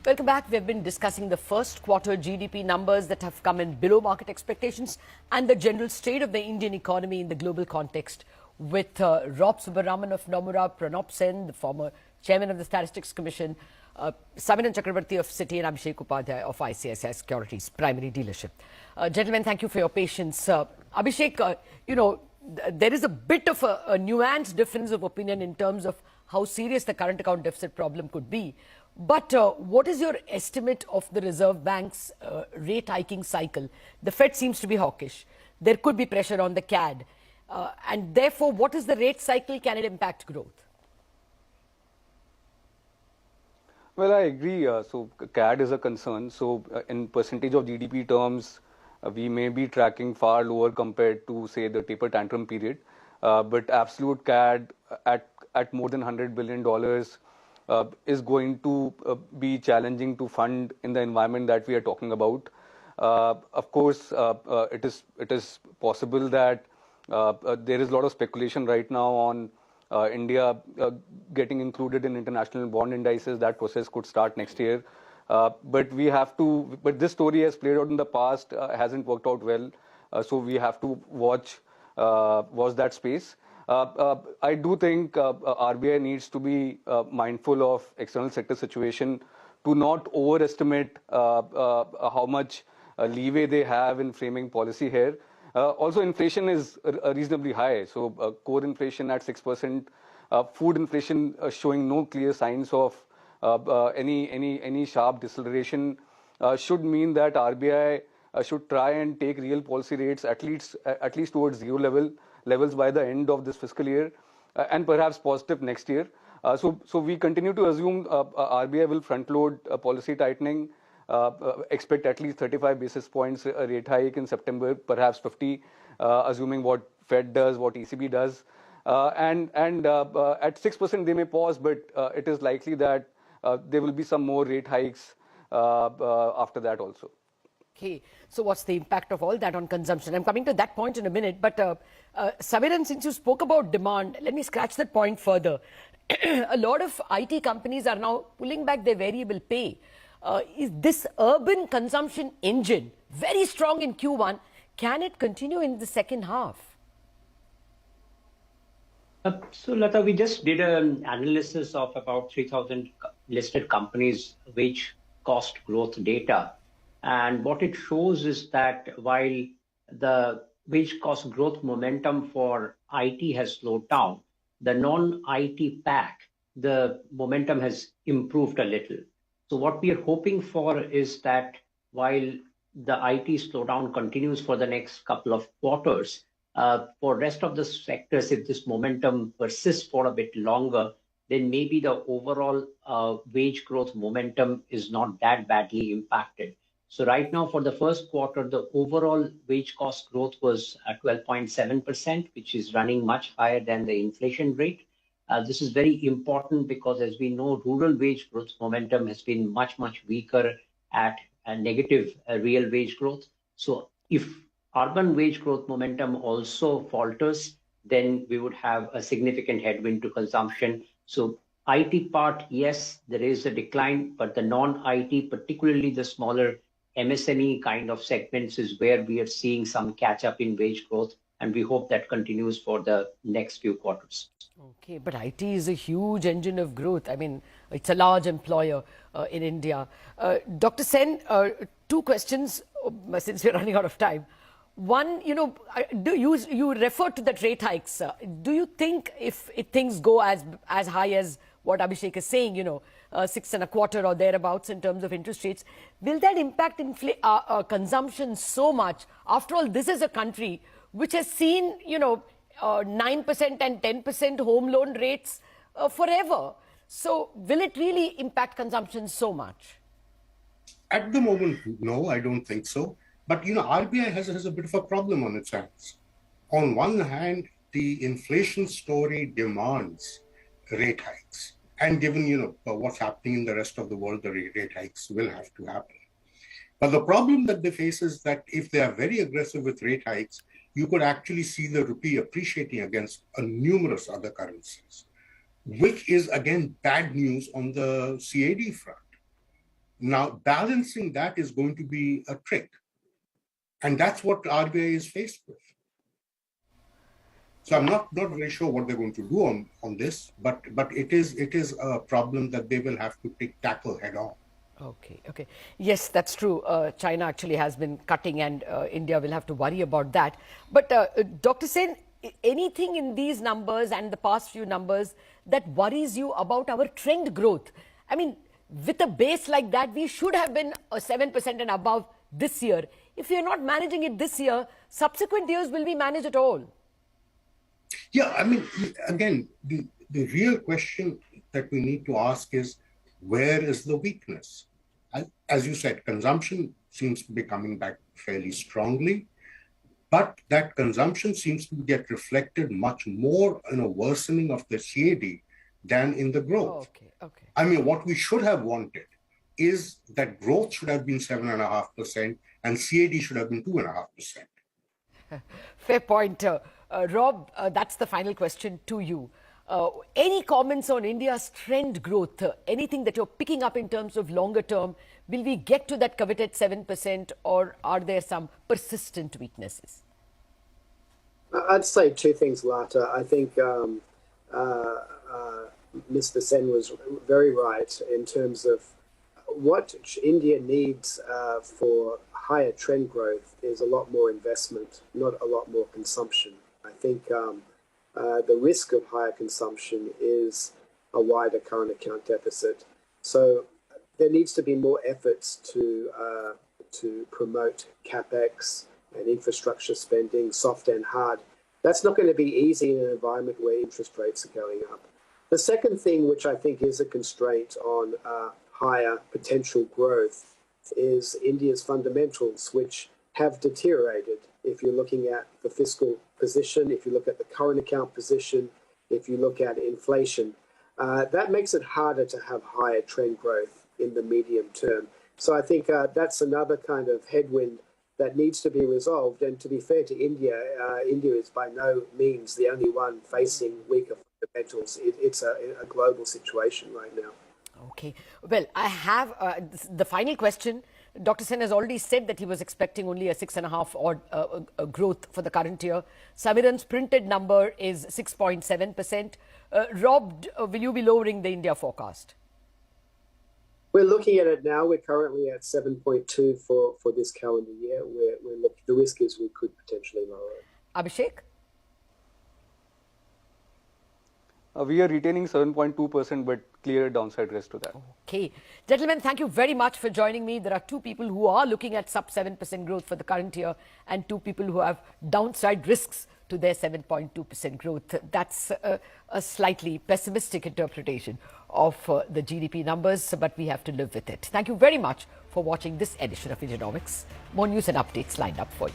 Welcome back. We've been discussing the first quarter GDP numbers that have come in below market expectations and the general state of the Indian economy in the global context with Rob Subramanian of Nomura, Pranab Sen, the former chairman of the Statistics Commission, Samiran Chakrabarti of Citi and Abhishek Upadhyay of ICICI Securities Primary Dealership. Gentlemen, thank you for your patience. Abhishek, there is a bit of a nuanced difference of opinion in terms of how serious the current account deficit problem could be. But what is your estimate of the Reserve Bank's rate hiking cycle? The Fed seems to be hawkish. There could be pressure on the CAD. And therefore, what is the rate cycle? Can it impact growth? Well, I agree. So CAD is a concern. So in percentage of GDP terms, we may be tracking far lower compared to, say, the taper tantrum period. But absolute CAD at more than $100 billion is going to be challenging to fund in the environment that we are talking about. Of course, it is possible that there is a lot of speculation right now on India getting included in international bond indices. That process could start next year. But this story has played out in the past, hasn't worked out well. So we have to watch that space. I do think RBI needs to be mindful of external sector situation to not overestimate how much leeway they have in framing policy here. Also, inflation is reasonably high. So core inflation at 6%, food inflation showing no clear signs of any sharp deceleration should mean that RBI should try and take real policy rates at least towards zero levels by the end of this fiscal year, and perhaps positive next year. So we continue to assume RBI will front load policy tightening, expect at least 35 basis points rate hike in September, perhaps 50, assuming what Fed does, what ECB does. And at 6% they may pause, but it is likely that there will be some more rate hikes after that also. Okay, so what's the impact of all that on consumption? I'm coming to that point in a minute, but Samiran, since you spoke about demand, let me scratch that point further. A lot of IT companies are now pulling back their variable pay. Is this urban consumption engine very strong in Q1? Can it continue in the second half? So, Lata, we just did an analysis of about 3,000 listed companies' wage cost growth data. And what it shows is that while the wage cost growth momentum for IT has slowed down, the non-IT pack, the momentum has improved a little. So what we are hoping for is that while the IT slowdown continues for the next couple of quarters, for rest of the sectors, if this momentum persists for a bit longer, then maybe the overall wage growth momentum is not that badly impacted. So right now, for the first quarter, the overall wage cost growth was at 12.7%, which is running much higher than the inflation rate. This is very important because, as we know, rural wage growth momentum has been much weaker at a negative real wage growth. So if urban wage growth momentum also falters, then we would have a significant headwind to consumption. So IT part, yes, there is a decline, but the non-IT, particularly the smaller MSME kind of segments, is where we are seeing some catch up in wage growth, and we hope that continues for the next few quarters. Okay, but IT is a huge engine of growth. I mean, it's a large employer in India. Dr. Sen, two questions since we're running out of time. One, you refer to the rate hikes. Do you think if things go as high as what Abhishek is saying, 6.25% or thereabouts in terms of interest rates, will that impact consumption so much? After all, this is a country which has seen, 9% and 10% home loan rates forever. So will it really impact consumption so much? At the moment, no, I don't think so. But, RBI has a bit of a problem on its hands. On one hand, the inflation story demands rate hikes. And given, what's happening in the rest of the world, the rate hikes will have to happen. But the problem that they face is that if they are very aggressive with rate hikes, you could actually see the rupee appreciating against numerous other currencies, which is, again, bad news on the CAD front. Now, balancing that is going to be a trick. And that's what RBI is faced with. So I'm not very sure what they're going to do on this, but it is a problem that they will have to tackle head on. Okay. Yes, that's true. China actually has been cutting, and India will have to worry about that. But Dr. Sen, anything in these numbers and the past few numbers that worries you about our trend growth? I mean, with a base like that, we should have been 7% and above this year. If we are not managing it this year, subsequent years will we manage it all? Yeah, I mean, again, the real question that we need to ask is, where is the weakness? As you said, consumption seems to be coming back fairly strongly, but that consumption seems to get reflected much more in a worsening of the CAD than in the growth. Okay. I mean, what we should have wanted is that growth should have been 7.5% and CAD should have been 2.5%. Fair point. Rob, that's the final question to you. Any comments on India's trend growth? Anything that you're picking up in terms of longer term? Will we get to that coveted 7%, or are there some persistent weaknesses? I'd say two things, Lata. I think Mr. Sen was very right in terms of what India needs for higher trend growth is a lot more investment, not a lot more consumption. I think the risk of higher consumption is a wider current account deficit. So there needs to be more efforts to promote capex and infrastructure spending, soft and hard. That's not going to be easy in an environment where interest rates are going up. The second thing, which I think is a constraint on higher potential growth, is India's fundamentals, which have deteriorated. If you're looking at the fiscal position, if you look at the current account position, if you look at inflation, that makes it harder to have higher trend growth in the medium term. So I think that's another kind of headwind that needs to be resolved. And to be fair to India, India is by no means the only one facing weaker fundamentals. It's a global situation right now. Okay. Well, I have the final question. Dr. Sen has already said that he was expecting only a 6.5 odd growth for the current year. Samiran's printed number is 6.7%. Rob, will you be lowering the India forecast? We're looking at it now. We're currently at 7.2 for this calendar year. The risk is we could potentially lower it. Abhishek? We are retaining 7.2%, but clear downside risk to that. Okay. Gentlemen, thank you very much for joining me. There are two people who are looking at sub 7% growth for the current year and two people who have downside risks to their 7.2% growth. That's a slightly pessimistic interpretation of the GDP numbers, but we have to live with it. Thank you very much for watching this edition of Indianomics. More news and updates lined up for you.